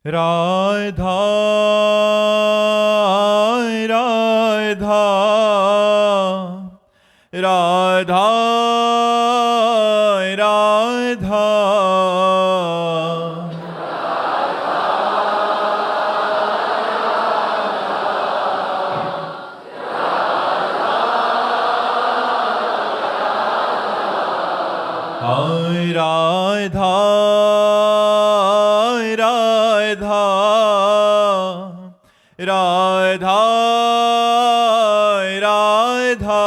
राधा राधा राधा राधा राधा राधा राधा राधा राधा राधा राधा राधा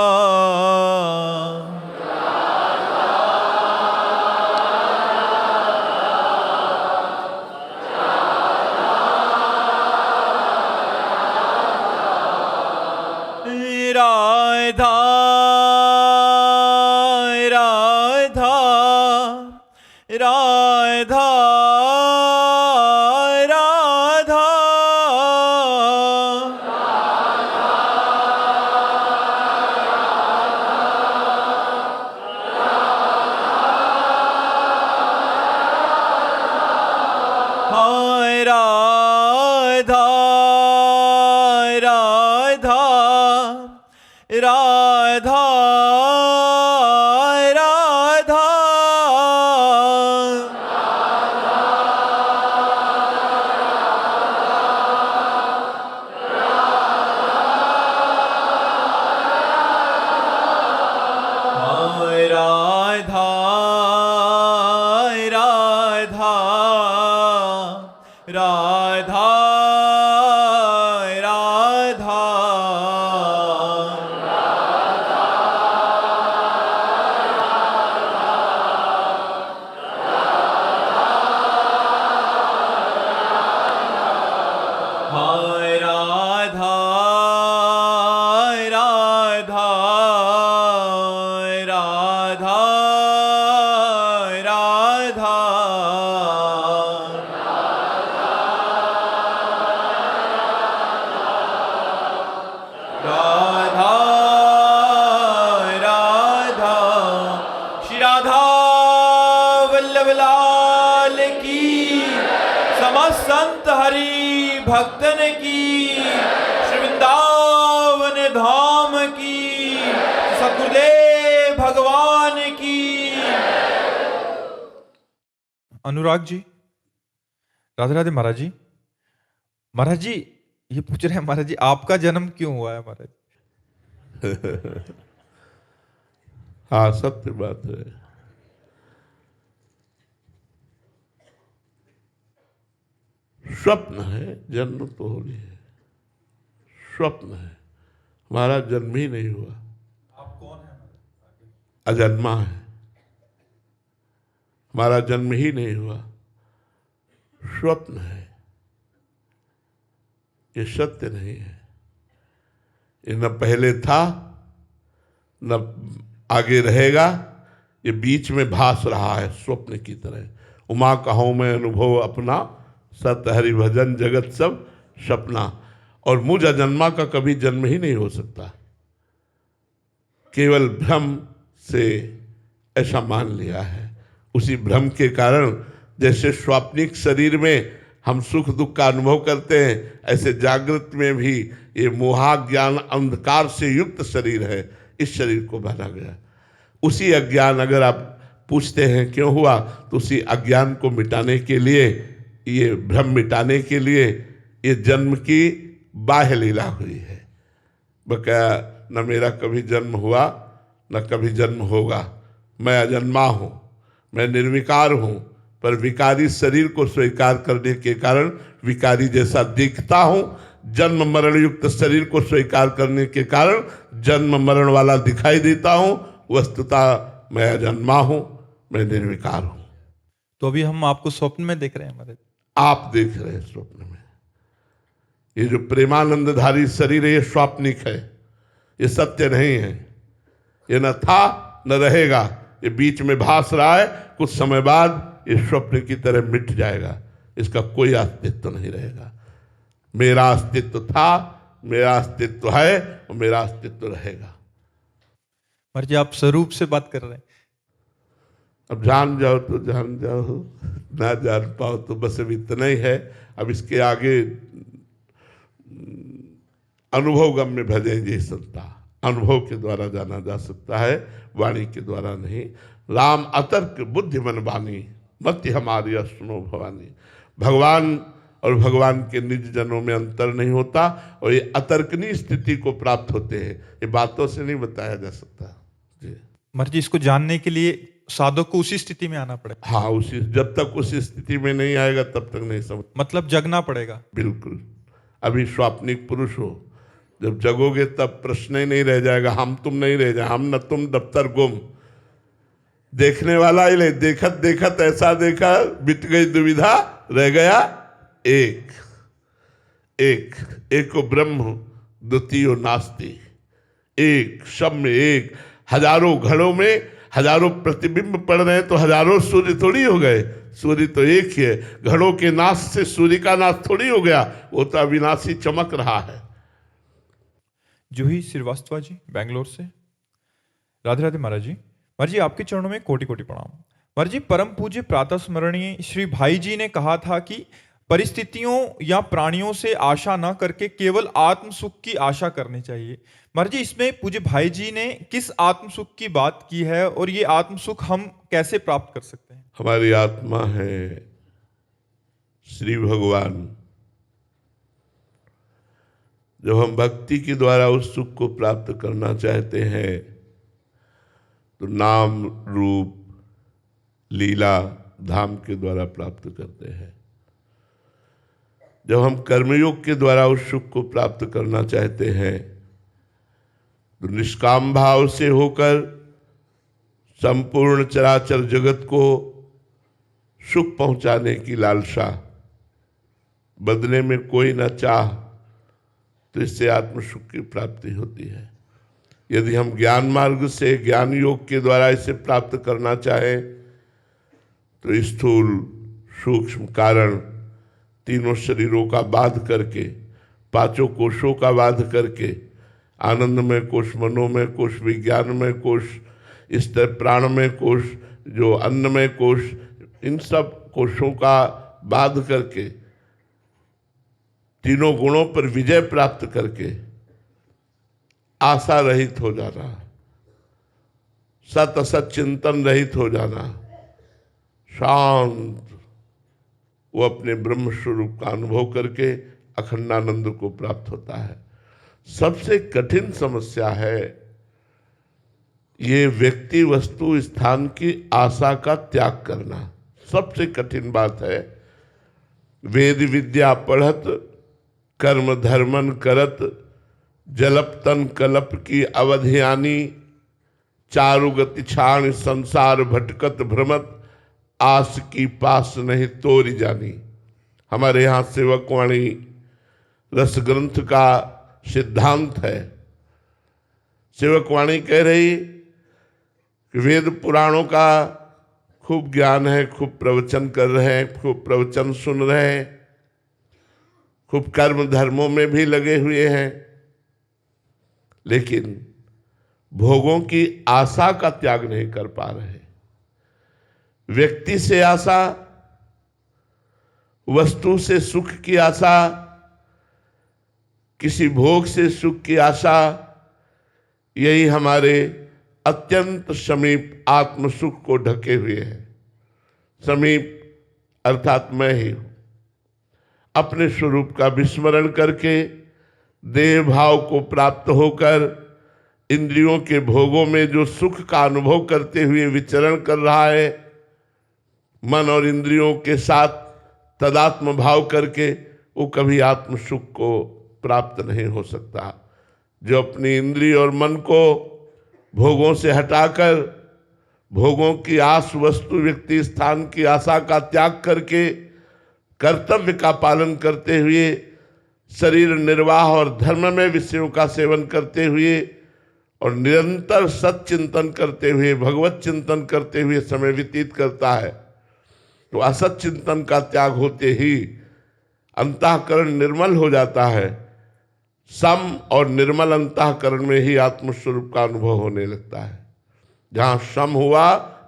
हाय राधा राधा राधा राधा हाय राधा राधा राधा राधा हाय राधा राधा राधा राधा राधा राधा श्री राधा वल्लभ लाल की समस्त संत हरि भक्तन की श्री वृंदावन धाम की सतगुरुदेव भगवान की। अनुराग जी, राधे राधे महाराज जी। महाराज जी ये पूछ रहे हैं महाराज जी आपका जन्म क्यों हुआ है महाराज? हाँ, सत्य बात है। स्वप्न है, जन्म तो हो रही है। स्वप्न है, हमारा जन्म ही नहीं हुआ। आप कौन है? अजन्मा है, हमारा जन्म ही नहीं हुआ। स्वप्न है, ये सत्य नहीं है। ये न पहले था न आगे रहेगा, ये बीच में भास रहा है स्वप्न की तरह। उमा कहूँ मैं अनुभव अपना, सत हरि भजन जगत सब सपना। और मुझ अजन्मा का कभी जन्म ही नहीं हो सकता, केवल भ्रम से ऐसा मान लिया है। उसी भ्रम के कारण जैसे स्वाप्निक शरीर में हम सुख दुख का अनुभव करते हैं, ऐसे जागृत में भी ये मोहा ज्ञान अंधकार से युक्त शरीर है, इस शरीर को माना गया। उसी अज्ञान, अगर आप पूछते हैं क्यों हुआ, तो उसी अज्ञान को मिटाने के लिए, ये भ्रम मिटाने के लिए ये जन्म की बाह्य लीला हुई है। बकाया न मेरा कभी जन्म हुआ न कभी जन्म होगा। मैं अजन्मा हूँ, मैं निर्विकार हूँ, पर विकारी शरीर को स्वीकार करने के कारण विकारी जैसा दिखता हूँ। जन्म मरण युक्त शरीर को स्वीकार करने के कारण जन्म मरण वाला दिखाई देता हूँ। वस्तुतः मैं अजन्मा हूँ, मैं निर्विकार हूँ। तो अभी हम आपको स्वप्न में देख रहे हैं महाराज। आप देख रहे हैं स्वप्न में। ये जो प्रेमानंदधारी शरीर है, ये स्वाप्निक है, ये सत्य नहीं है। ये न था न रहेगा, ये बीच में भास रहा है। कुछ समय बाद ये स्वप्न की तरह मिट जाएगा, इसका कोई अस्तित्व नहीं रहेगा। मेरा अस्तित्व था, मेरा अस्तित्व है और मेरा अस्तित्व रहेगा। महाराज जी आप स्वरूप से बात कर रहे हैं। अब जान जाओ तो जान जाओ, ना जान पाओ तो बस अब इतना ही है। अब इसके आगे अनुभव गम्य भजेंगे संता, अनुभव के द्वारा जाना जा सकता है, वाणी के द्वारा नहीं। राम अतर्क बुद्धि मन बानी, मत हमारी सुनो भवानी। भगवान और भगवान के निज जनों में अंतर नहीं होता, और ये अतर्कनीय स्थिति को प्राप्त होते हैं, ये बातों से नहीं बताया जा सकता जी। महाराज जी, इसको जानने के लिए साधक को उसी स्थिति में आना पड़ेगा। हाँ, उसी, जब तक उसी स्थिति में नहीं आएगा तब तक नहीं समझ। मतलब जगना पड़ेगा। बिल्कुल। अभी स्वाप्निक पुरुष हो, जब जगोगे तब प्रश्न ही नहीं रह जाएगा, हम तुम नहीं रह जाए, हम न तुम दफ्तर गुम। देखने वाला ही नहीं, देखत देखत ऐसा देखा, बिट गई दुविधा, रह गया एक। एक एको ब्रह्म द्वितीयो नास्ति। एक सब में एक। हजारों घड़ों में हजारों प्रतिबिंब पड़ रहे हैं तो हजारों सूर्य थोड़ी हो गए, सूर्य तो एक ही है। घड़ों के नाश से सूर्य का नाश थोड़ी हो गया, वो तो अविनाशी चमक रहा है। जूही श्रीवास्तव जी बेंगलोर से। राधे राधे महाराज जी। महाराज जी, आपके चरणों में कोटि कोटि प्रणाम। महाराज जी, परम पूज्य प्रातः स्मरणीय श्री भाई जी ने कहा था कि परिस्थितियों या प्राणियों से आशा ना करके केवल आत्म सुख की आशा करनी चाहिए। महाराज जी, इसमें पूज्य भाई जी ने किस आत्म सुख की बात की है, और ये आत्म सुख हम कैसे प्राप्त कर सकते हैं? हमारी आत्मा है श्री भगवान। जब हम भक्ति के द्वारा उस सुख को प्राप्त करना चाहते हैं तो नाम रूप लीला धाम के द्वारा प्राप्त करते हैं। जब हम कर्मयोग के द्वारा उस सुख को प्राप्त करना चाहते हैं तो निष्काम भाव से होकर संपूर्ण चराचर जगत को सुख पहुंचाने की लालसा, बदले में कोई न चाह, तो इससे आत्म सुख की प्राप्ति होती है। यदि हम ज्ञान मार्ग से, ज्ञान योग के द्वारा इसे प्राप्त करना चाहें तो स्थूल सूक्ष्म कारण तीनों शरीरों का बाध करके, पांचों कोशों का बाध करके, आनंदमय कोश, मनोमय कोश, विज्ञानमय कोश, इस तरह प्राणमय कोश, जो अन्नमय कोश, इन सब कोशों का बाध करके, तीनों गुणों पर विजय प्राप्त करके आशा रहित हो जाना, सत असत चिंतन रहित हो जाना, शांत, वो अपने ब्रह्म स्वरूप का अनुभव करके अखंडानंद को प्राप्त होता है। सबसे कठिन समस्या है ये व्यक्ति वस्तु स्थान की आशा का त्याग करना। सबसे कठिन बात है। वेद विद्या पढ़त कर्म धर्मन करत, जलप तन कलप की अवधियानी, चारु गति छाण संसार भटकत भ्रमत, आस की पास नहीं तोरी जानी। हमारे यहाँ सेवकवाणी रस ग्रंथ का सिद्धांत है। सेवकवाणी कह रही कि वेद पुराणों का खूब ज्ञान है, खूब प्रवचन कर रहे हैं, खूब प्रवचन सुन रहे हैं, खूब कर्म धर्मों में भी लगे हुए हैं, लेकिन भोगों की आशा का त्याग नहीं कर पा रहे। व्यक्ति से आशा, वस्तु से सुख की आशा, किसी भोग से सुख की आशा, यही हमारे अत्यंत समीप आत्म सुख को ढके हुए है। समीप अर्थात मैं ही हूं। अपने स्वरूप का विस्मरण करके देह भाव को प्राप्त होकर इंद्रियों के भोगों में जो सुख का अनुभव करते हुए विचरण कर रहा है, मन और इंद्रियों के साथ तदात्म भाव करके, वो कभी आत्म सुख को प्राप्त नहीं हो सकता। जो अपनी इंद्रिय और मन को भोगों से हटाकर भोगों की आस, वस्तु व्यक्ति स्थान की आशा का त्याग करके कर्तव्य का पालन करते हुए शरीर निर्वाह और धर्म में विषयों का सेवन करते हुए और निरंतर सच्चिंतन करते हुए, भगवत चिंतन करते हुए समय व्यतीत करता है, तो असत चिंतन का त्याग होते ही अंतःकरण निर्मल हो जाता है। सम और निर्मल अंतःकरण में ही आत्मस्वरूप का अनुभव होने लगता है। जहाँ सम हुआ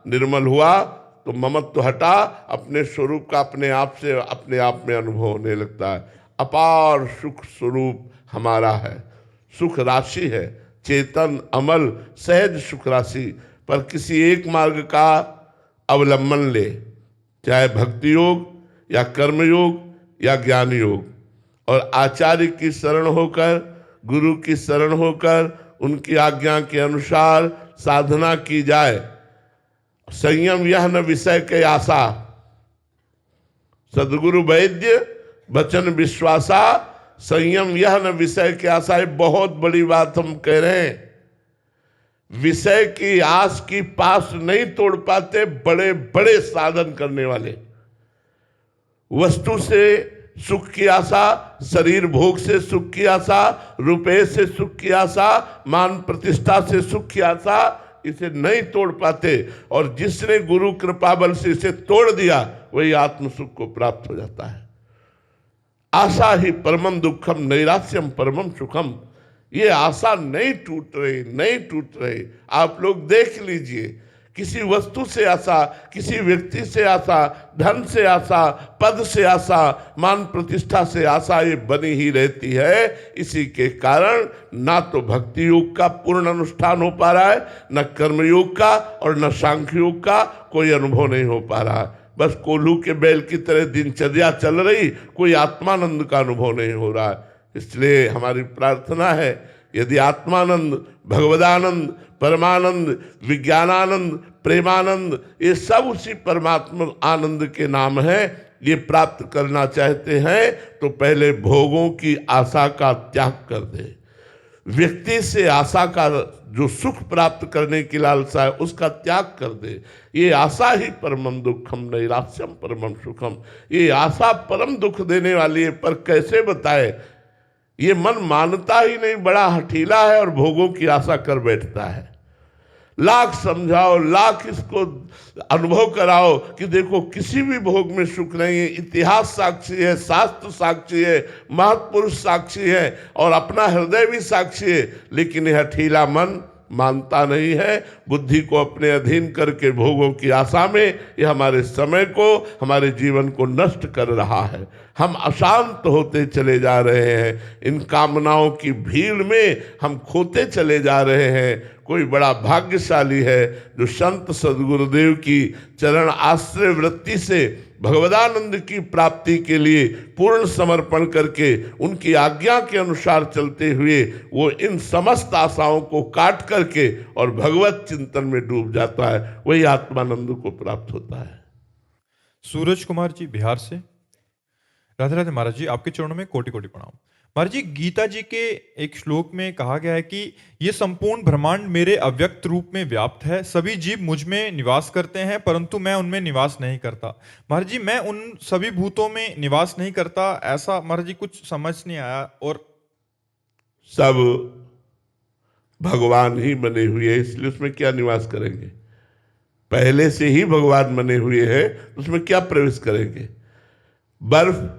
निर्मल हुआ तो ममत्व हटा, अपने स्वरूप का अपने आप में अनुभव होने लगता है। अपार सुख स्वरूप हमारा है, सुख राशि है, चेतन अमल सहज सुख राशि। पर किसी एक मार्ग का अवलंबन ले, चाहे भक्ति योग या कर्म योग या ज्ञान योग, और आचार्य की शरण होकर, गुरु की शरण होकर, उनकी आज्ञा के अनुसार साधना की जाए। संयम यह न विषय के आशा, सदगुरु वैद्य वचन विश्वासा, संयम यह न विषय की आशा। ये बहुत बड़ी बात हम कह रहे हैं। विषय की आस की पास नहीं तोड़ पाते बड़े बड़े साधन करने वाले। वस्तु से सुख की आशा, शरीर भोग से सुख की आशा, रुपये से सुख की आशा, मान प्रतिष्ठा से सुख की आशा, इसे नहीं तोड़ पाते। और जिसने गुरु कृपा बल से इसे तोड़ दिया वही आत्म सुख को प्राप्त हो जाता है। आशा ही परमम दुखम नैराश्यम परमम सुखम। ये आशा नहीं टूट रही। आप लोग देख लीजिए, किसी वस्तु से आशा, किसी व्यक्ति से आशा, धन से आशा, पद से आशा, मान प्रतिष्ठा से आशा, ये बनी ही रहती है। इसी के कारण ना तो भक्ति योग का पूर्ण अनुष्ठान हो पा रहा है, न कर्म योग का और न सांख्य योग का कोई अनुभव नहीं हो पा रहा है। बस कोल्हू के बैल की तरह दिनचर्या चल रही, कोई आत्मानंद का अनुभव नहीं हो रहा है। इसलिए हमारी प्रार्थना है, यदि आत्मानंद, भगवदानंद, परमानंद, विज्ञानानंद, प्रेमानंद, ये सब उसी परमात्मा आनंद के नाम है, ये प्राप्त करना चाहते हैं तो पहले भोगों की आशा का त्याग कर दे। व्यक्ति से आशा का, जो सुख प्राप्त करने की लालसा है, उसका त्याग कर दे। ये आशा ही परमम दुखम नैराश्यम परमम सुखम। ये आशा परम दुख देने वाली है, पर कैसे बताए? ये मन मानता ही नहीं, बड़ा हठीला है और भोगों की आशा कर बैठता है। लाख समझाओ, लाख इसको अनुभव कराओ कि देखो किसी भी भोग में सुख नहीं है। इतिहास साक्षी है, शास्त्र साक्षी है, महत्पुरुष साक्षी है और अपना हृदय भी साक्षी है, लेकिन यह हठीला मन मानता नहीं है। बुद्धि को अपने अधीन करके भोगों की आशा में यह हमारे समय को, हमारे जीवन को नष्ट कर रहा है। हम अशांत होते चले जा रहे हैं, इन कामनाओं की भीड़ में हम खोते चले जा रहे हैं। कोई बड़ा भाग्यशाली है जो संत सदगुरुदेव की चरण आश्रय वृत्ति से भगवदानंद की प्राप्ति के लिए पूर्ण समर्पण करके उनकी आज्ञा के अनुसार चलते हुए वो इन समस्त आशाओं को काट करके और भगवत चिंतन में डूब जाता है, वही आत्मानंद को प्राप्त होता है। सूरज कुमार जी बिहार से। राधे राधे महाराज जी, आपके चरणों में कोटि कोटि प्रणाम। महाराज जी, गीता जी के एक श्लोक में कहा गया है कि ये संपूर्ण ब्रह्मांड मेरे अव्यक्त रूप में व्याप्त है, सभी जीव मुझ में निवास करते हैं परंतु मैं उनमें निवास नहीं करता। महाराज जी, मैं उन सभी भूतों में निवास नहीं करता, ऐसा महाराज जी कुछ समझ नहीं आया। और सब भगवान ही बने हुए हैं, इसलिए उसमें क्या निवास करेंगे? पहले से ही भगवान बने हुए हैं, उसमें क्या प्रवेश करेंगे? बर्फ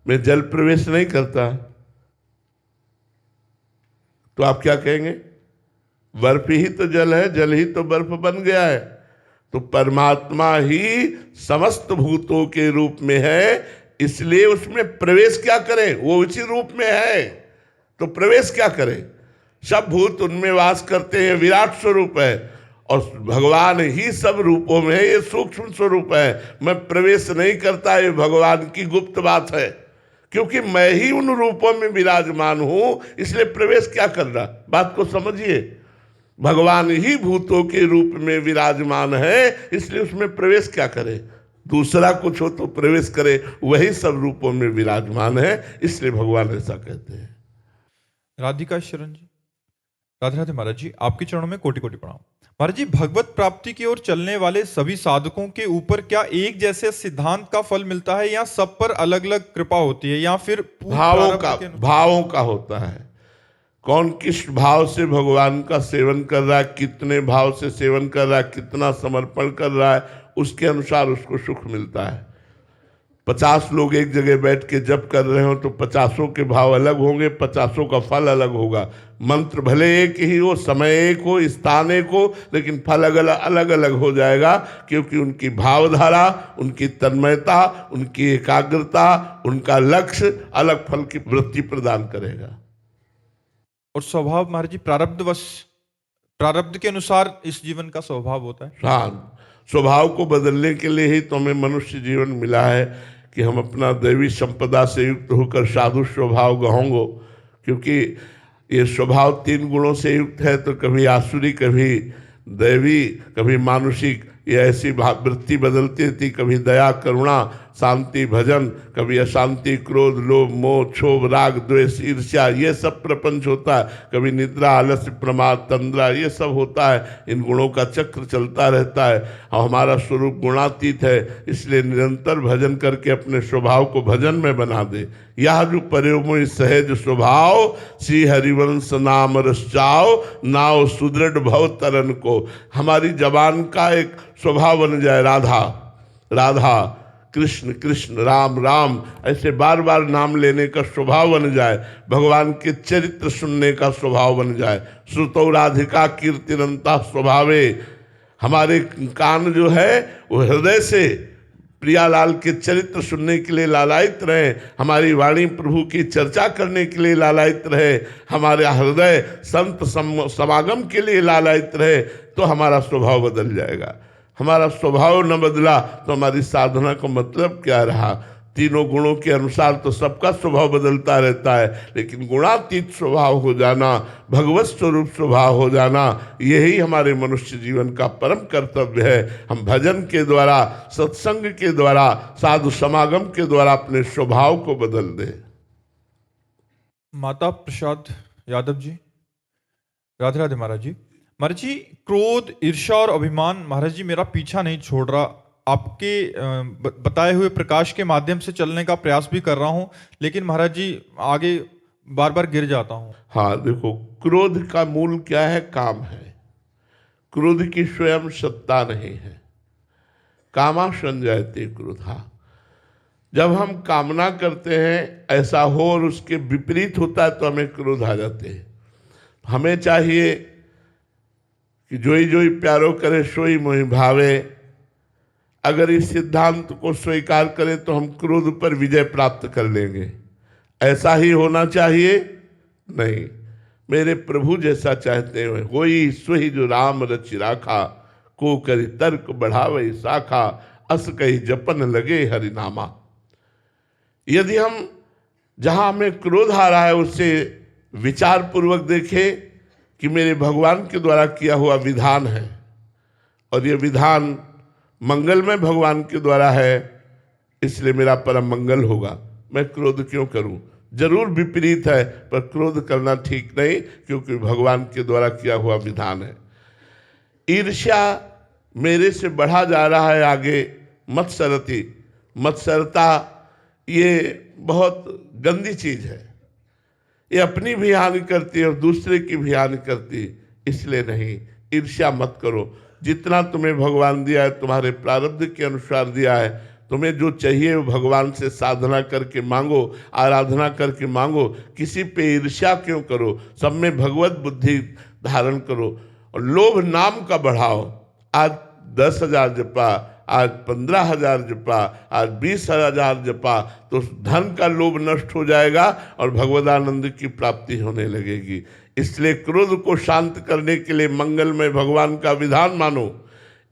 में जल प्रवेश नहीं करता, तो आप क्या कहेंगे? बर्फ ही तो जल है, जल ही तो बर्फ बन गया है। तो परमात्मा ही समस्त भूतों के रूप में है, इसलिए उसमें प्रवेश क्या करें? वो उसी रूप में है तो प्रवेश क्या करें? सब भूत उनमें वास करते हैं, विराट स्वरूप है और भगवान ही सब रूपों में है। ये सूक्ष्म स्वरूप है, मैं प्रवेश नहीं करता, ये भगवान की गुप्त बात है, क्योंकि मैं ही उन रूपों में विराजमान हूं, इसलिए प्रवेश क्या कर रहा? बात को समझिए, भगवान ही भूतों के रूप में विराजमान है, इसलिए उसमें प्रवेश क्या करे? दूसरा कुछ हो तो प्रवेश करे, वही सब रूपों में विराजमान है, इसलिए भगवान ऐसा कहते हैं। राधिका शरण जी। राधे राधे महाराज जी, आपके चरणों में कोटि कोटि प्रणाम। महाराज जी, भगवत प्राप्ति की ओर चलने वाले सभी साधकों के ऊपर क्या एक जैसे सिद्धांत का फल मिलता है या सब पर अलग अलग कृपा होती है, या फिर भावों का होता है? कौन किस भाव से भगवान का सेवन कर रहा है, कितने भाव से सेवन कर रहा है, कितना समर्पण कर रहा है, उसके अनुसार उसको सुख मिलता है। 50 लोग एक जगह बैठ के जप कर रहे हो तो 50 के भाव अलग होंगे, 50 का फल अलग होगा। मंत्र भले एक ही हो, समय एक हो, स्थान एक हो, लेकिन फल अलग अलग हो जाएगा, क्योंकि उनकी भावधारा, उनकी तन्मयता, उनकी एकाग्रता, उनका लक्ष्य अलग फल की वृत्ति प्रदान करेगा। और स्वभाव महाराज जी प्रारब्ध के अनुसार इस जीवन का स्वभाव होता है। हाँ, स्वभाव को बदलने के लिए ही तो हमें मनुष्य जीवन मिला है कि हम अपना दैवी संपदा से युक्त होकर साधु स्वभाव गहोंगो। क्योंकि ये स्वभाव 3 गुणों से युक्त है, तो कभी आसुरी, कभी दैवी, कभी मानुषिक, ये ऐसी वृत्ति बदलती रहती, कभी दया, करुणा, शांति, भजन, कभी अशांति, क्रोध, लोभ, मोह, क्षोभ, राग, द्वेष, ईर्ष्या, ये सब प्रपंच होता है। कभी निद्रा, आलस्य, प्रमाद, तंद्रा, ये सब होता है। इन गुणों का चक्र चलता रहता है। हमारा स्वरूप गुणातीत है, इसलिए निरंतर भजन करके अपने स्वभाव को भजन में बना दे। यह जो पर्योमय सहज स्वभाव, श्री हरिवंश नाम रचाओ, नाव सुदृढ़ भव तरन को। हमारी जबान का एक स्वभाव बन जाए, राधा राधा, कृष्ण कृष्ण, राम राम, ऐसे बार बार नाम लेने का स्वभाव बन जाए। भगवान के चरित्र सुनने का स्वभाव बन जाए। श्रुतौ राधिका कीर्तिरंता स्वभावे। हमारे कान जो है वो हृदय से प्रियालाल के चरित्र सुनने के लिए लालायित रहे, हमारी वाणी प्रभु की चर्चा करने के लिए लालायित रहे, हमारे हृदय संत समागम के लिए लालायित रहे, तो हमारा स्वभाव बदल जाएगा। हमारा स्वभाव न बदला तो हमारी साधना का मतलब क्या रहा। 3 गुणों के अनुसार तो सबका स्वभाव बदलता रहता है, लेकिन गुणातीत स्वभाव हो जाना, भगवत स्वरूप स्वभाव हो जाना, यही हमारे मनुष्य जीवन का परम कर्तव्य है। हम भजन के द्वारा, सत्संग के द्वारा, साधु समागम के द्वारा अपने स्वभाव को बदल दें। माता प्रसाद यादव जी, राधे राधे महाराज जी। महाराज जी, क्रोध, ईर्ष्या और अभिमान महाराज जी मेरा पीछा नहीं छोड़ रहा। आपके बताए हुए प्रकाश के माध्यम से चलने का प्रयास भी कर रहा हूं, लेकिन महाराज जी आगे बार बार गिर जाता हूं। हाँ देखो, क्रोध का मूल क्या है? काम है। क्रोध की स्वयं सत्ता नहीं है। कामा संजायते क्रोधा। जब हम कामना करते हैं ऐसा हो और उसके विपरीत होता है तो हमें क्रोध आ जाते हैं। हमें चाहिए कि जोई जोई प्यारो करे सोई मोहि भावे। अगर इस सिद्धांत को स्वीकार करें तो हम क्रोध पर विजय प्राप्त कर लेंगे। ऐसा ही होना चाहिए? नहीं, मेरे प्रभु जैसा चाहते हैं वही सोई जो राम रचि राखा, को करी तर्क बढ़ावे शाखा, अस कही जपन लगे हरिनामा। यदि हम जहां हमें क्रोध आ रहा है उससे विचार पूर्वक देखें कि मेरे भगवान के द्वारा किया हुआ विधान है और ये विधान मंगलमय भगवान के द्वारा है, इसलिए मेरा परम मंगल होगा, मैं क्रोध क्यों करूं? जरूर विपरीत है, पर क्रोध करना ठीक नहीं, क्योंकि भगवान के द्वारा किया हुआ विधान है। ईर्ष्या मेरे से बढ़ा जा रहा है आगे, मत्सरती, मत्सरता ये बहुत गंदी चीज है। ये अपनी भी हानि करती है और दूसरे की भी हानि करती है, इसलिए नहीं, ईर्ष्या मत करो। जितना तुम्हें भगवान दिया है तुम्हारे प्रारब्ध के अनुसार दिया है, तुम्हें जो चाहिए वो भगवान से साधना करके मांगो, आराधना करके मांगो। किसी पे ईर्ष्या क्यों करो? सब में भगवत बुद्धि धारण करो और लोभ नाम का बढ़ाओ। आज 10,000 जपा, आज 15,000 जपा, आज 20,000 जपा, तो धन का लोभ नष्ट हो जाएगा और भगवदानंद की प्राप्ति होने लगेगी। इसलिए क्रोध को शांत करने के लिए मंगलमय भगवान का विधान मानो।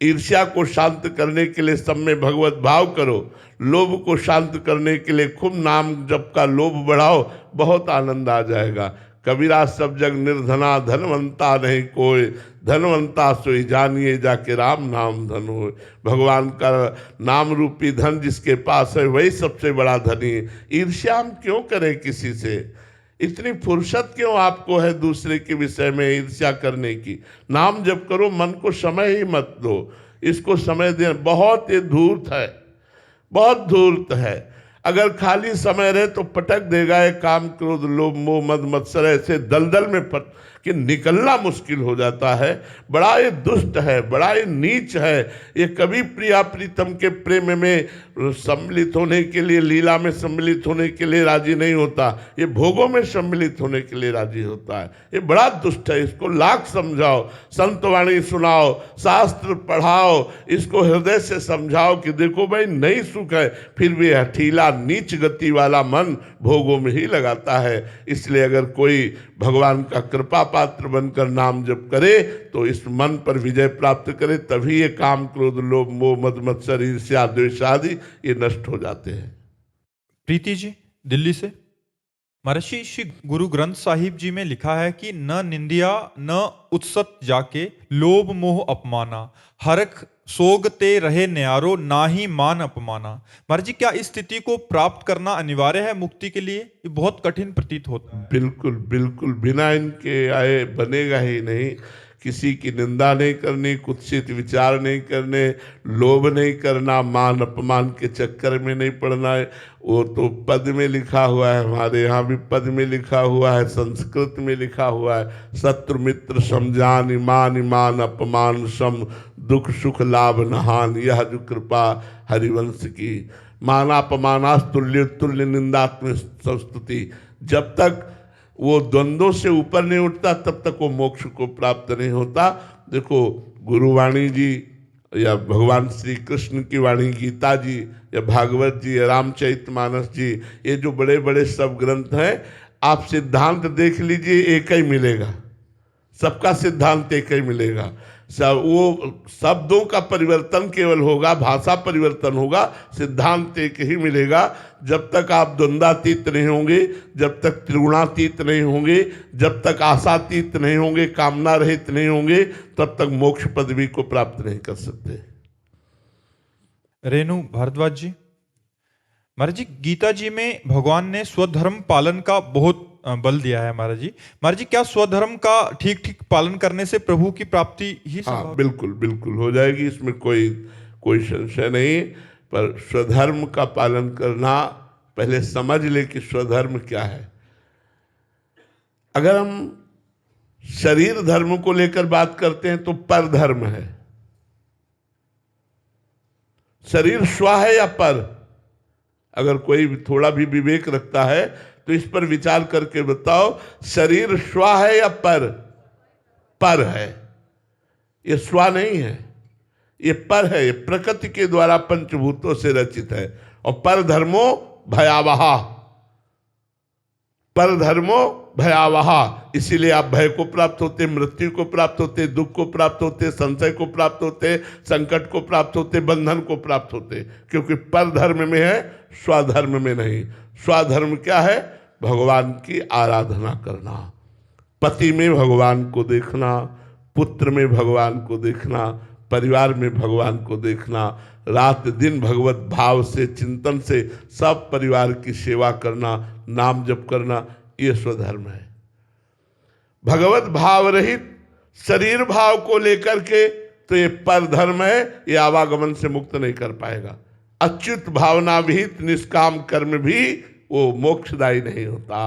ईर्ष्या को शांत करने के लिए सब में भगवत भाव करो। लोभ को शांत करने के लिए खूब नाम जप का लोभ बढ़ाओ, बहुत आनंद आ जाएगा। कबीरा सब जग निर्धना, धनवंता नहीं कोई, धनवंता सोई जानिए जाके राम नाम धन हो। भगवान का नाम रूपी धन जिसके पास है वही सबसे बड़ा धनी है। ईर्ष्या हम क्यों करें किसी से? इतनी फुर्सत क्यों आपको है दूसरे के विषय में ईर्ष्या करने की? नाम जप करो, मन को समय ही मत दो, इसको समय दे। बहुत ये धूर्त है, बहुत धूर्त है। अगर खाली समय रहे तो पटक देगा ये काम, क्रोध, लोभ, मोह, मद, मत्सर ऐसे दलदल में कि निकलना मुश्किल हो जाता है। बड़ा ये दुष्ट है, बड़ा ये नीच है। ये कभी प्रिया प्रीतम के प्रेम में सम्मिलित होने के लिए, लीला में सम्मिलित होने के लिए राजी नहीं होता। ये भोगों में सम्मिलित होने के लिए राजी होता है। ये बड़ा दुष्ट है। इसको लाख समझाओ, संतवाणी सुनाओ, शास्त्र पढ़ाओ, इसको हृदय से समझाओ कि देखो भाई नहीं सुख है, फिर भी हठीला नीच गति वाला मन भोगों में ही लगाता है। इसलिए अगर कोई भगवान का कृपा पात्र बनकर नाम जप करे तो इस मन पर विजय प्राप्त करे, तभी ये काम क्रोध लोभ मोह मद मत्सर ईर्ष्या द्वेष आदि ये नष्ट हो जाते हैं। प्रीति जी दिल्ली से, महर्षि श्री गुरु ग्रंथ साहिब जी में लिखा है कि न निंदिया न उत्सत जाके लोभ मोह अपमाना, हरख सोगते रहे न्यारो ना ही मान अपमाना। महाराज जी क्या इस स्थिति को प्राप्त करना अनिवार्य है मुक्ति के लिए? ये बहुत कठिन प्रतीत होता है। बिल्कुल बिल्कुल, बिना इनके आए बनेगा ही नहीं। किसी की निंदा नहीं करनी, कुत्सित विचार नहीं करने, लोभ नहीं करना, मान अपमान के चक्कर में नहीं पड़ना है। वो तो पद में लिखा हुआ है, हमारे यहाँ भी पद में लिखा हुआ है, संस्कृत में लिखा हुआ है, शत्रु मित्र समझान, ईमान ईमान अपमान सम, दुख सुख लाभ नहान, यह जो कृपा हरिवंश की। मानापमानास तुल्य तुल्य निंदात्म संस्तुति। जब तक वो द्वंद्वों से ऊपर नहीं उठता तब तक वो मोक्ष को प्राप्त नहीं होता। देखो गुरुवाणी जी या भगवान श्री कृष्ण की वाणी गीता जी या भागवत जी या रामचरितमानस जी, ये जो बड़े बड़े सब ग्रंथ हैं, आप सिद्धांत देख लीजिए एक ही मिलेगा, सबका सिद्धांत एक ही मिलेगा। सब वो शब्दों का परिवर्तन केवल होगा, भाषा परिवर्तन होगा, सिद्धांत एक ही मिलेगा। जब तक आप द्वंद्वातीत नहीं होंगे, जब तक त्रिगुणातीत नहीं होंगे, जब तक आशातीत नहीं होंगे, कामना रहित नहीं होंगे, तब तक मोक्ष पदवी को प्राप्त नहीं कर सकते। रेणु भारद्वाज जी, महाराज जी गीता जी में भगवान ने स्वधर्म पालन का बहुत बल दिया है। महाराज जी क्या स्वधर्म का ठीक ठीक पालन करने से प्रभु की प्राप्ति ही हाँ बिल्कुल बिल्कुल हो जाएगी, इसमें कोई संशय नहीं। पर स्वधर्म का पालन करना, पहले समझ ले कि स्वधर्म क्या है। अगर हम शरीर धर्म को लेकर बात करते हैं तो परधर्म है। शरीर स्व है या पर? अगर कोई थोड़ा भी विवेक रखता है तो इस पर विचार करके बताओ, शरीर स्व है या पर? पर है। ये स्व नहीं है, ये पर है। ये प्रकृति के द्वारा पंचभूतों से रचित है। और पर धर्मो भयावहा, पर धर्मो भयावहा, इसीलिए आप भय को प्राप्त होते, मृत्यु को प्राप्त होते, दुख को प्राप्त होते, संशय को प्राप्त होते, संकट को प्राप्त होते, बंधन को प्राप्त होते, क्योंकि पर धर्म में है, स्वधर्म में नहीं। स्वधर्म क्या है? भगवान की आराधना करना, पति में भगवान को देखना, पुत्र में भगवान को देखना, परिवार में भगवान को देखना, रात दिन भगवत भाव से, चिंतन से सब परिवार की सेवा करना, नाम जप करना, ये स्वधर्म है। भगवत भाव रहित शरीर भाव को लेकर के तो ये परधर्म है, ये आवागमन से मुक्त नहीं कर पाएगा। अच्युत भावना विहित निष्काम कर्म भी वो मोक्षदायी नहीं होता।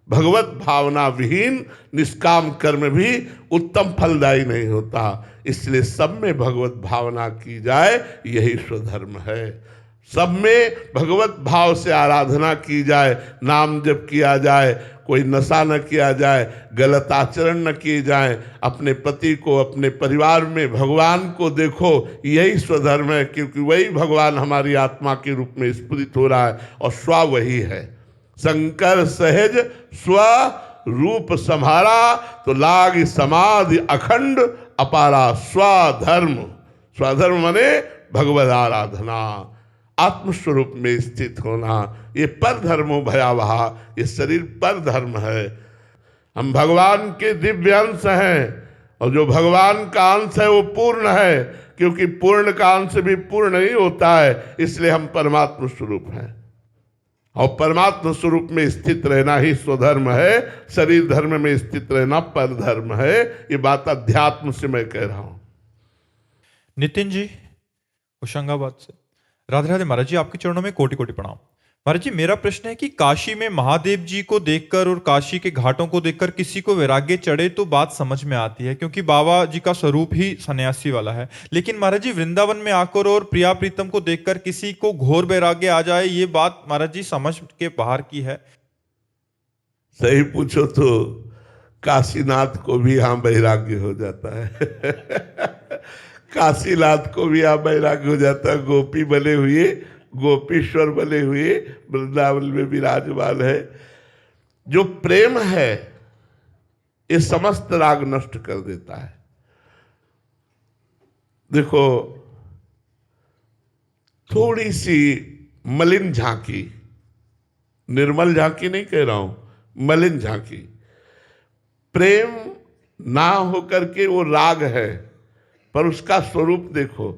भगवत भावना विहीन निष्काम कर्म भी उत्तम फलदायी नहीं होता। इसलिए सब में भगवत भावना की जाए, यही स्वधर्म है। सब में भगवत भाव से आराधना की जाए, नाम जप किया जाए, कोई नशा न किया जाए, गलत आचरण न किए जाए, अपने पति को, अपने परिवार में भगवान को देखो, यही स्वधर्म है। क्योंकि वही भगवान हमारी आत्मा के रूप में स्फुरित हो रहा है और स्व वही है। शंकर सहज स्व रूप संहारा, तो लाग समाधि अखंड अपारा। स्वधर्म, स्वधर्म माने भगवत आराधना, आत्मस्वरूप में स्थित होना, ये पर धर्मो भयावहा, ये शरीर पर धर्म है। हम भगवान के दिव्य अंश हैं और जो भगवान का अंश है वो पूर्ण है, क्योंकि पूर्ण का अंश भी पूर्ण नहीं होता है। इसलिए हम परमात्मा स्वरूप हैं और परमात्मा स्वरूप में स्थित रहना ही स्वधर्म है। शरीर धर्म में स्थित रहना पर धर्म है। ये बात अध्यात्म से मैं कह रहा हूं। नितिन जी होशंगाबाद से, राधे राधे महाराज जी, आपके चरणों में कोटि कोटि प्रणाम। महाराज जी, मेरा प्रश्न है कि काशी में महादेव जी को देखकर और काशी के घाटों को देखकर किसी को वैराग्य चढ़े तो बात समझ में आती है, क्योंकि बाबा जी का स्वरूप ही सन्यासी वाला है। लेकिन महाराज जी, वृंदावन में आकर और प्रिया प्रीतम को देखकर किसी को घोर वैराग्य आ जाए, ये बात महाराज जी समझ के बाहर की है। सही पूछो तो काशीनाथ को भी यहाँ वैराग्य हो जाता है काशीनाथ को भी यहाँ वैराग्य हो जाता है। गोपी बने हुए, गोपीश्वर बने हुए वृंदावन में विराजमान है। जो प्रेम है ये समस्त राग नष्ट कर देता है। देखो, थोड़ी सी मलिन झांकी, निर्मल झांकी नहीं कह रहा हूं, मलिन झांकी, प्रेम ना होकर के वो राग है, पर उसका स्वरूप देखो।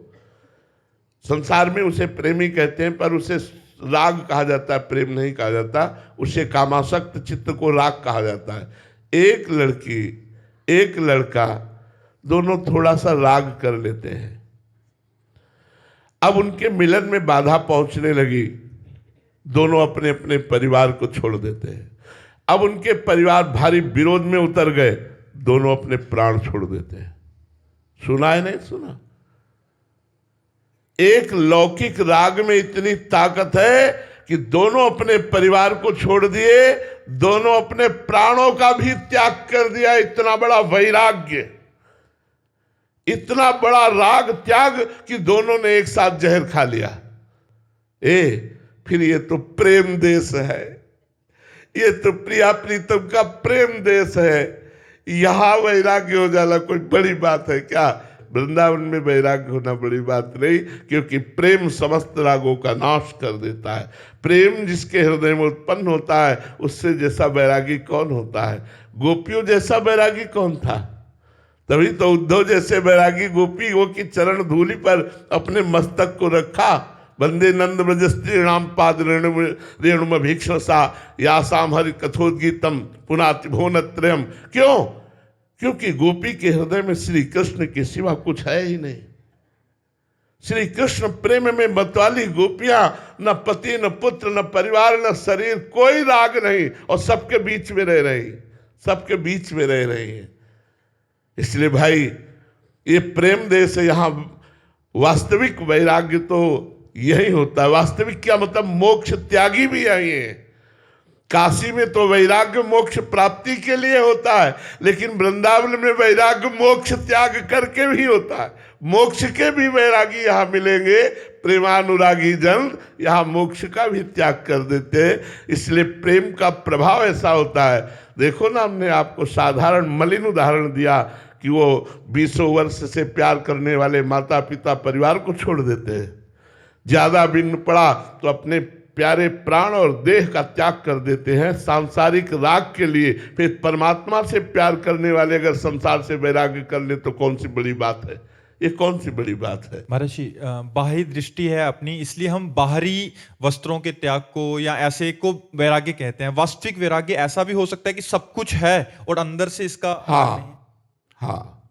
संसार में उसे प्रेमी कहते हैं, पर उसे राग कहा जाता है, प्रेम नहीं कहा जाता। उसे कामासक्त चित्त को राग कहा जाता है। एक लड़की एक लड़का दोनों थोड़ा सा राग कर लेते हैं। अब उनके मिलन में बाधा पहुंचने लगी, दोनों अपने अपने परिवार को छोड़ देते हैं। अब उनके परिवार भारी विरोध में उतर गए, दोनों अपने प्राण छोड़ देते हैं। सुना है नहीं सुना? एक लौकिक राग में इतनी ताकत है कि दोनों अपने परिवार को छोड़ दिए, दोनों अपने प्राणों का भी त्याग कर दिया। इतना बड़ा वैराग्य, इतना बड़ा राग त्याग कि दोनों ने एक साथ जहर खा लिया। फिर ये तो प्रेम देश है, ये तो प्रिया प्रीतम का प्रेम देश है। यहां वैराग्य हो जाना कोई बड़ी बात है क्या? वृंदावन में वैराग्य होना बड़ी बात नहीं, क्योंकि प्रेम समस्त रागों का नाश कर देता है। प्रेम जिसके हृदय में उत्पन्न होता है, उससे जैसा वैरागी कौन होता है? गोपियों जैसा वैरागी कौन था? तभी तो उद्धव जैसे वैरागी गोपियों की चरण धूलि पर अपने मस्तक को रखा। वंदे नंद ब्रज स्त्रीणाम पाद रेणुम भीक्षसा यासाम हरि कथोद्गीतम पुनाति भुवनत्रयम्। क्यों? क्योंकि गोपी के हृदय में श्री कृष्ण के सिवा कुछ है ही नहीं। श्री कृष्ण प्रेम में मतवाली गोपियां, न पति न पुत्र न परिवार न शरीर, कोई राग नहीं, और सबके बीच में रह रही, सबके बीच में रह रही है। इसलिए भाई, ये प्रेम देश है। यहाँ वास्तविक वैराग्य तो यही होता है। वास्तविक क्या मतलब? मोक्ष त्यागी भी यही है। काशी में तो वैराग्य मोक्ष प्राप्ति के लिए होता है, लेकिन वृंदावन में वैराग्य मोक्ष त्याग करके भी होता है। मोक्ष के भी वैरागी यहाँ मिलेंगे। प्रेमानुरागी जन यहाँ मोक्ष का भी त्याग कर देते हैं। इसलिए प्रेम का प्रभाव ऐसा होता है। देखो ना, हमने आपको साधारण मलिन उदाहरण दिया कि वो 20 वर्ष से प्यार करने वाले माता पिता परिवार को छोड़ देते हैं। ज्यादा बिन पड़ा तो अपने प्यारे प्राण और देह का त्याग कर देते हैं सांसारिक राग के लिए। फिर परमात्मा से प्यार करने वाले अगर संसार से वैराग्य कर ले तो कौन सी बड़ी बात है? ये कौन सी बड़ी बात है? महाराज जी, बाहरी दृष्टि है अपनी, इसलिए हम बाहरी वस्त्रों के त्याग को या ऐसे को वैराग्य कहते हैं। वास्तविक वैराग्य ऐसा भी हो सकता है कि सब कुछ है और अंदर से इसका हाँ,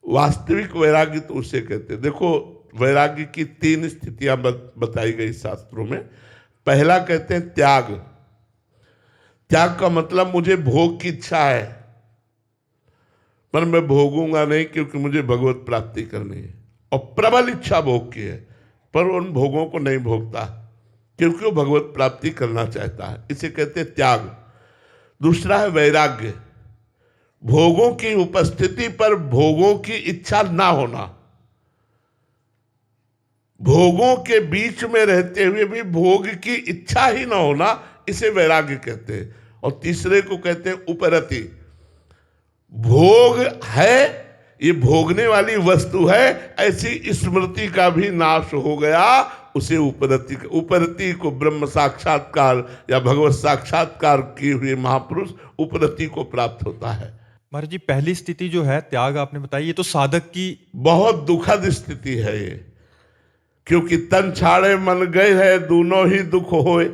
वास्तविक वैराग्य तो उसे कहते हैं। देखो, वैराग्य की 3 स्थितियां बताई गई शास्त्रों में। पहला कहते हैं त्याग। त्याग का मतलब मुझे भोग की इच्छा है, पर मैं भोगूंगा नहीं क्योंकि मुझे भगवत प्राप्ति करनी है। और प्रबल इच्छा भोग की है, पर उन भोगों को नहीं भोगता क्योंकि वो भगवत प्राप्ति करना चाहता है। इसे कहते हैं त्याग। दूसरा है वैराग्य। भोगों की उपस्थिति पर भोगों की इच्छा ना होना, भोगों के बीच में रहते हुए भी भोग की इच्छा ही ना होना, इसे वैराग्य कहते हैं। और तीसरे को कहते हैं उपरति। भोग है, ये भोगने वाली वस्तु है, ऐसी स्मृति का भी नाश हो गया, उसे उपरति। उपरति को ब्रह्म साक्षात्कार या भगवत साक्षात्कार किए हुए महापुरुष उपरति को प्राप्त होता है। महाराज जी, पहली स्थिति जो है त्याग आपने बताई, ये तो साधक की बहुत दुखद स्थिति है ये, क्योंकि तन छाड़े मन गए है, दोनों ही दुख होए।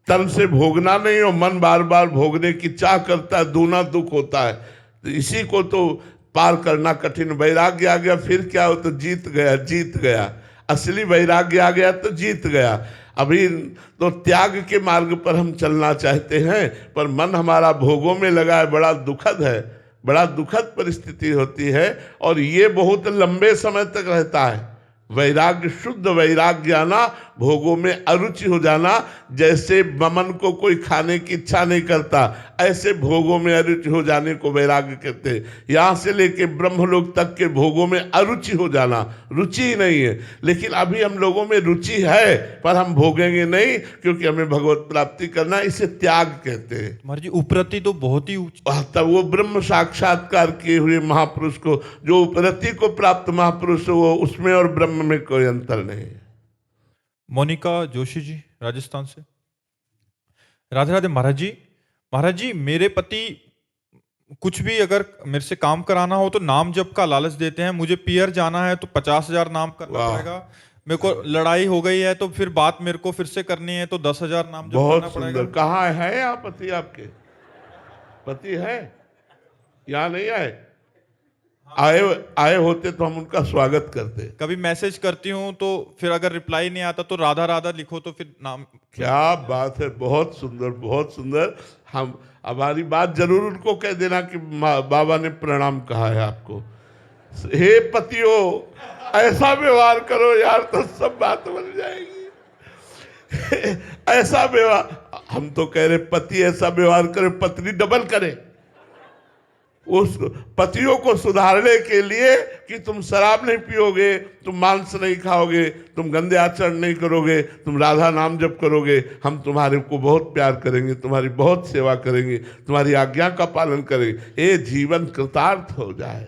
तन से भोगना नहीं और मन बार बार भोगने की चाह करता है, दोनों दुख होता है। तो इसी को तो पार करना कठिन। वैराग्य आ गया फिर क्या हो? तो जीत गया, जीत गया। असली वैराग्य आ गया तो जीत गया। अभी तो त्याग के मार्ग पर हम चलना चाहते हैं, पर मन हमारा भोगों में लगा है। बड़ा दुखद है, बड़ा दुखद परिस्थिति होती है, और ये बहुत लंबे समय तक रहता है। वैराग्य, शुद्ध वैराग्य आना, भोगों में अरुचि हो जाना। जैसे मन को कोई खाने की इच्छा नहीं करता, ऐसे भोगों में अरुचि हो जाने को वैराग्य कहते हैं। यहाँ से लेके ब्रह्मलोक तक के भोगों में अरुचि हो जाना, रुचि ही नहीं है। लेकिन अभी हम लोगों में रुचि है, पर हम भोगेंगे नहीं, क्योंकि हमें भगवत प्राप्ति करना, इसे त्याग कहते हैं। महाराज जी उपरति तो बहुत ही ऊंची। तब वो ब्रह्म साक्षात्कार किए हुए महापुरुष को, जो उपरति को प्राप्त महापुरुष, वो उसमें और ब्रह्म में कोई अंतर नहीं। मोनिका जोशी जी राजस्थान से। राधे राधे महाराज जी। महाराज जी, मेरे पति कुछ भी अगर मेरे से काम कराना हो तो नाम जप का लालच देते हैं। मुझे पियर जाना है तो 50,000 नाम करना पड़ेगा। मेरे को लड़ाई हो गई है तो फिर बात मेरे को फिर से करनी है तो 10,000 नाम जप करना पड़ेगा। बहुत कहाँ है यहाँ पति? आपके पति है? यहाँ नहीं आए? आए होते तो हम उनका स्वागत करते। कभी मैसेज करती हूँ तो फिर अगर रिप्लाई नहीं आता तो राधा राधा लिखो तो फिर नाम। क्या बात है, बहुत सुंदर, बहुत सुंदर। हम हमारी बात जरूर उनको कह देना कि बाबा ने प्रणाम कहा है आपको। हे पतियों, ऐसा व्यवहार करो यार, तो सब बात बन जाएगी। ऐसा व्यवहार, हम तो कह रहे पति ऐसा व्यवहार करे, पत्नी डबल करे। उस पतियों को सुधारने के लिए कि तुम शराब नहीं पियोगे, तुम मांस नहीं खाओगे, तुम गंदे आचरण नहीं करोगे, तुम राधा नाम जप करोगे, हम तुम्हारे को बहुत प्यार करेंगे, तुम्हारी बहुत सेवा करेंगे, तुम्हारी आज्ञा का पालन करेंगे। ये जीवन कृतार्थ हो जाए।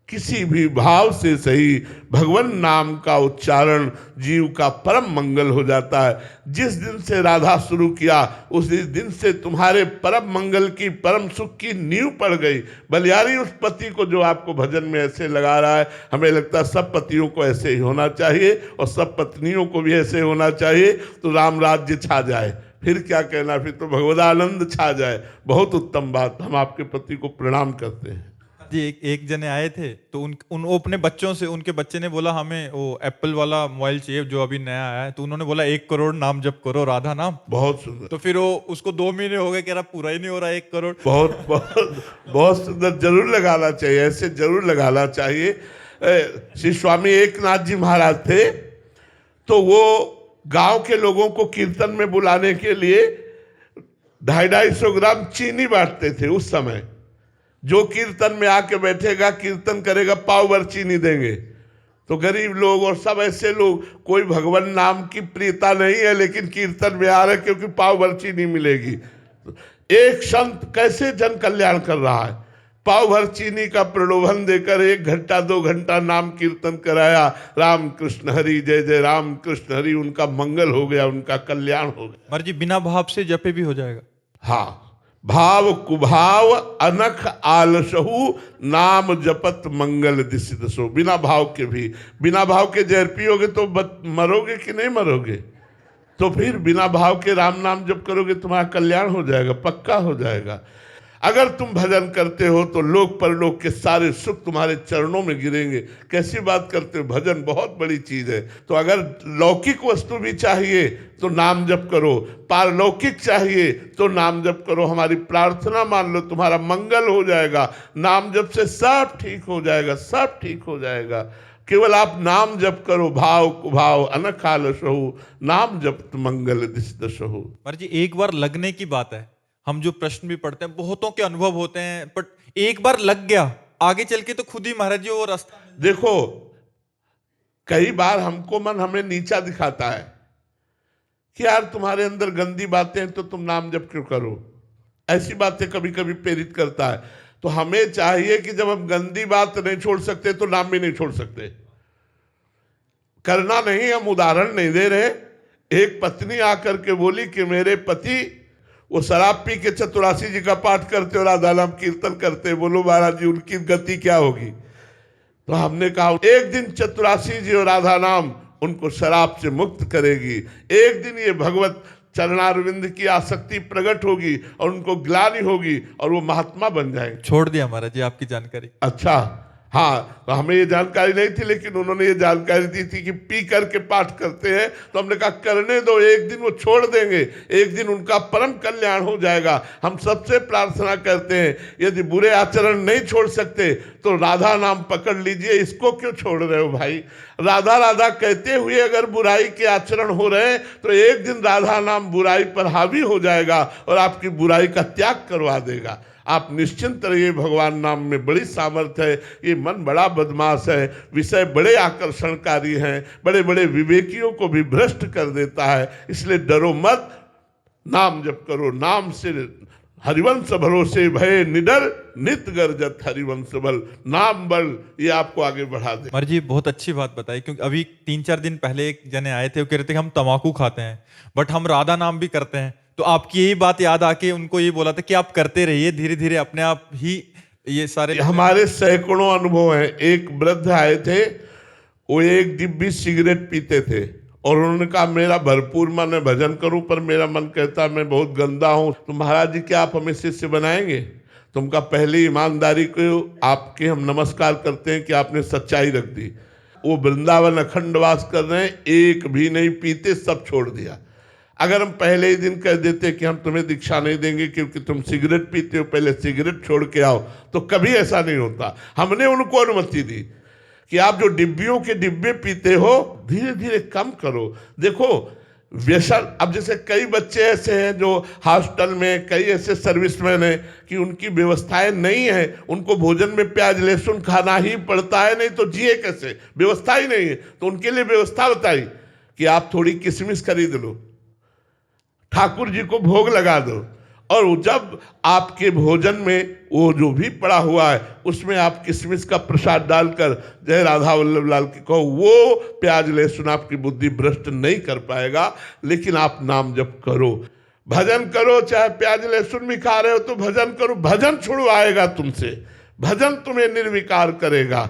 किसी भी भाव से सही भगवान नाम का उच्चारण जीव का परम मंगल हो जाता है। जिस दिन से राधा शुरू किया, उस दिन से तुम्हारे परम मंगल की, परम सुख की नींव पड़ गई। बलियारी उस पति को जो आपको भजन में ऐसे लगा रहा है, हमें लगता है सब पतियों को ऐसे ही होना चाहिए और सब पत्नियों को भी ऐसे होना चाहिए, तो राम राज्य छा जाए। फिर क्या कहना, फिर तो भगवदानंद छा जाए। बहुत उत्तम बात। हम आपके पति को प्रणाम करते हैं जी। एक जने आए थे तो वो अपने बच्चों से, उनके बच्चे ने बोला हमें वो एप्पल वाला मोबाइल चाहिए जो अभी नया आया है, तो उन्होंने बोला 1 करोड़ नाम जप करो राधा नाम। बहुत सुंदर। तो फिर वो उसको 2 महीने हो गए, कह रहा पूरा ही नहीं हो रहा 1 करोड़। बहुत बहुत बहुत सुंदर। जरूर लगाना चाहिए, ऐसे जरूर लगाना चाहिए। श्री स्वामी एकनाथ जी महाराज थे, तो वो गांव के लोगों को कीर्तन में बुलाने के लिए 250-250 ग्राम चीनी बांटते थे उस समय। जो कीर्तन में आके बैठेगा, कीर्तन करेगा, पाव भर चीनी देंगे। तो गरीब लोग और सब ऐसे लोग, कोई भगवान नाम की प्रियता नहीं है, लेकिन कीर्तन में आ रहे क्योंकि पाव भर चीनी मिलेगी। एक संत कैसे जन कल्याण कर रहा है, पाव भर चीनी का प्रलोभन देकर 1 घंटा 2 घंटा नाम कीर्तन कराया। राम कृष्ण हरि, जय जय राम कृष्ण हरि। उनका मंगल हो गया, उनका कल्याण हो गया। मर जी बिना भाव से जपे भी हो जाएगा। हाँ, भाव कुभाव अनख आलसहु, नाम जपत मंगल दिसित सो। बिना भाव के भी, बिना भाव के जहर पियोगे तो मरोगे कि नहीं मरोगे? तो फिर बिना भाव के राम नाम जप करोगे, तुम्हारा कल्याण हो जाएगा, पक्का हो जाएगा। अगर तुम भजन करते हो तो लोक परलोक के सारे सुख तुम्हारे चरणों में गिरेंगे। कैसी बात करते हो, भजन बहुत बड़ी चीज है। तो अगर लौकिक वस्तु भी चाहिए तो नाम जप करो, पारलौकिक चाहिए तो नाम जप करो। हमारी प्रार्थना मान लो, तुम्हारा मंगल हो जाएगा। नाम जप से सब ठीक हो जाएगा, सब ठीक हो जाएगा। केवल आप नाम जप करो, भाव कुभाव अनख आलसहु, नाम जप मंगल दिसदसहु। मर जी एक बार लगने की बात है। हम जो प्रश्न भी पढ़ते हैं, बहुतों के अनुभव होते हैं, बट एक बार लग गया, आगे चल के तो खुद ही महाराज जी वो रास्ता। देखो, कई बार हमको मन हमें नीचा दिखाता है कि यार तुम्हारे अंदर गंदी बातें हैं तो तुम नाम जप क्यों करो। ऐसी बातें कभी कभी प्रेरित करता है। तो हमें चाहिए कि जब हम गंदी बात नहीं छोड़ सकते तो नाम भी नहीं छोड़ सकते। करना नहीं, हम उदाहरण नहीं दे रहे। एक पत्नी आकर के बोली कि मेरे पति वो शराब पी के 84 जी का पाठ करते और राधा नाम कीर्तन करते। बोलो महाराज जी उनकी गति क्या होगी? तो हमने कहा एक दिन 84 जी और राधा नाम उनको शराब से मुक्त करेगी। एक दिन ये भगवत चरणारविंद की आसक्ति प्रकट होगी और उनको ग्लानि होगी और वो महात्मा बन जाएंगे। छोड़ दिया महाराज जी आपकी जानकारी। अच्छा, हाँ, तो हमें ये जानकारी नहीं थी, लेकिन उन्होंने ये जानकारी दी थी कि पी करके पाठ करते हैं। तो हमने कहा करने दो, एक दिन वो छोड़ देंगे, एक दिन उनका परम कल्याण हो जाएगा। हम सबसे प्रार्थना करते हैं, यदि बुरे आचरण नहीं छोड़ सकते तो राधा नाम पकड़ लीजिए। इसको क्यों छोड़ रहे हो भाई? राधा राधा कहते हुए अगर बुराई के आचरण हो रहे हैं तो एक दिन राधा नाम बुराई पर हावी हो जाएगा और आपकी बुराई का त्याग करवा देगा। आप निश्चिंत रहिए, भगवान नाम में बड़ी सामर्थ्य है। ये मन बड़ा बदमाश है, विषय बड़े आकर्षणकारी हैं, बड़े बड़े विवेकियों को भी भ्रष्ट कर देता है। इसलिए डरो मत, नाम जप करो। नाम से हरिवंश भरोसे भय निडर, नित गर्जत हरिवंश बल। नाम बल ये आपको आगे बढ़ा दे। महाराज जी बहुत अच्छी बात बताई, क्योंकि अभी 3-4 दिन पहले एक जने आए थे, वो कह रहे थे कि हम तम्बाकू खाते हैं बट हम राधा नाम भी करते हैं। तो आपकी यही बात याद आके उनको ये बोला था कि आप करते रहिए, धीरे धीरे अपने आप ही ये सारे। हमारे सैकड़ों अनुभव हैं। एक वृद्ध आए थे, वो एक डिब्बी सिगरेट पीते थे और उन्होंने कहा मेरा भरपूर मन है भजन करूं, पर मेरा मन कहता है मैं बहुत गंदा हूं। तो महाराज जी क्या आप हमें शिष्य बनाएंगे? तुमका पहली ईमानदारी को आपके हम नमस्कार करते हैं कि आपने सच्चाई रख दी। वो वृंदावन अखंडवास कर रहे हैं, एक भी नहीं पीते, सब छोड़ दिया। अगर हम पहले ही दिन कह देते कि हम तुम्हें दीक्षा नहीं देंगे क्योंकि तुम सिगरेट पीते हो, पहले सिगरेट छोड़ के आओ, तो कभी ऐसा नहीं होता। हमने उनको अनुमति दी कि आप जो डिब्बियों के डिब्बे पीते हो धीरे धीरे कम करो। देखो व्यसन, अब जैसे कई बच्चे ऐसे हैं जो हॉस्टल में, कई ऐसे सर्विसमैन हैं कि उनकी व्यवस्थाएं नहीं है, उनको भोजन में प्याज लहसुन खाना ही पड़ता है, नहीं तो जिए कैसे? व्यवस्था ही नहीं है। तो उनके लिए व्यवस्था बताई कि आप थोड़ी किशमिश खरीद लो, ठाकुर जी को भोग लगा दो, और जब आपके भोजन में वो जो भी पड़ा हुआ है उसमें आप किशमिश का प्रसाद डालकर जय राधा वल्लभ लाल की कहो। वो प्याज लहसुन आपकी बुद्धि भ्रष्ट नहीं कर पाएगा, लेकिन आप नाम जप करो, भजन करो। चाहे प्याज लहसुन भी खा रहे हो तो भजन करो, भजन छुड़वाएगा तुमसे, भजन तुम्हें निर्विकार करेगा।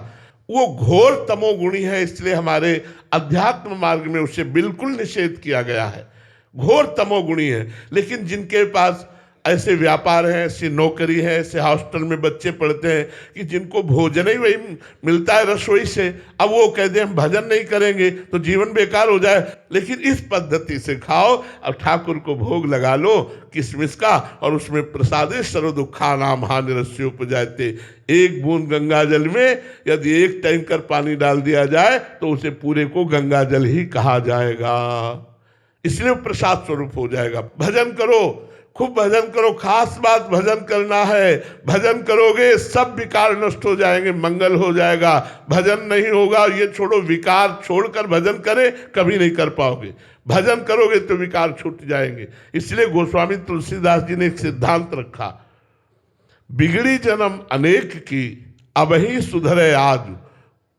वो घोर तमोगुणी है, इसलिए हमारे अध्यात्म मार्ग में उसे बिल्कुल निषेध किया गया है। घोर तमोगुणी है। लेकिन जिनके पास ऐसे व्यापार हैं, ऐसी नौकरी है, ऐसे हॉस्टल में बच्चे पढ़ते हैं कि जिनको भोजन ही वही मिलता है रसोई से, अब वो कहते हैं हम भजन नहीं करेंगे तो जीवन बेकार हो जाए। लेकिन इस पद्धति से खाओ, अब ठाकुर को भोग लगा लो किशमिश का, और उसमें प्रसादे सर्व दुखा नाम हानिरस्य उपजाते। एक बूंद गंगा जल में यदि एक टैंकर पानी डाल दिया जाए तो उसे पूरे को गंगा जल ही कहा जाएगा, इसलिए प्रसाद स्वरूप हो जाएगा। भजन करो, खूब भजन करो। खास बात भजन करना है। भजन करोगे सब विकार नष्ट हो जाएंगे, मंगल हो जाएगा। भजन नहीं होगा, ये छोड़ो, विकार छोड़कर भजन करें कभी नहीं कर पाओगे। भजन करोगे तो विकार छूट जाएंगे। इसलिए गोस्वामी तुलसीदास जी ने एक सिद्धांत रखा, बिगड़ी जन्म अनेक की अब ही सुधरे आज।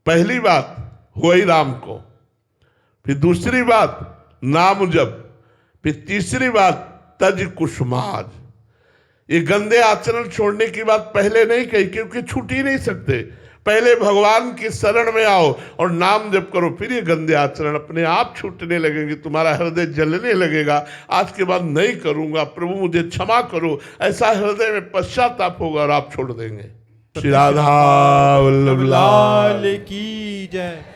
पहली बात हुई राम को, फिर दूसरी बात नाम जप, फिर तीसरी बात तज कुसुमाज। ये गंदे आचरण छोड़ने की बात पहले नहीं कही क्योंकि छूट ही नहीं सकते। पहले भगवान की शरण में आओ और नाम जप करो, फिर ये गंदे आचरण अपने आप छूटने लगेंगे, तुम्हारा हृदय जलने लगेगा। आज के बाद नहीं करूंगा, प्रभु मुझे क्षमा करो, ऐसा हृदय में पश्चाताप होगा और आप छोड़ देंगे। श्री राधा वल्लभ लाल की जय।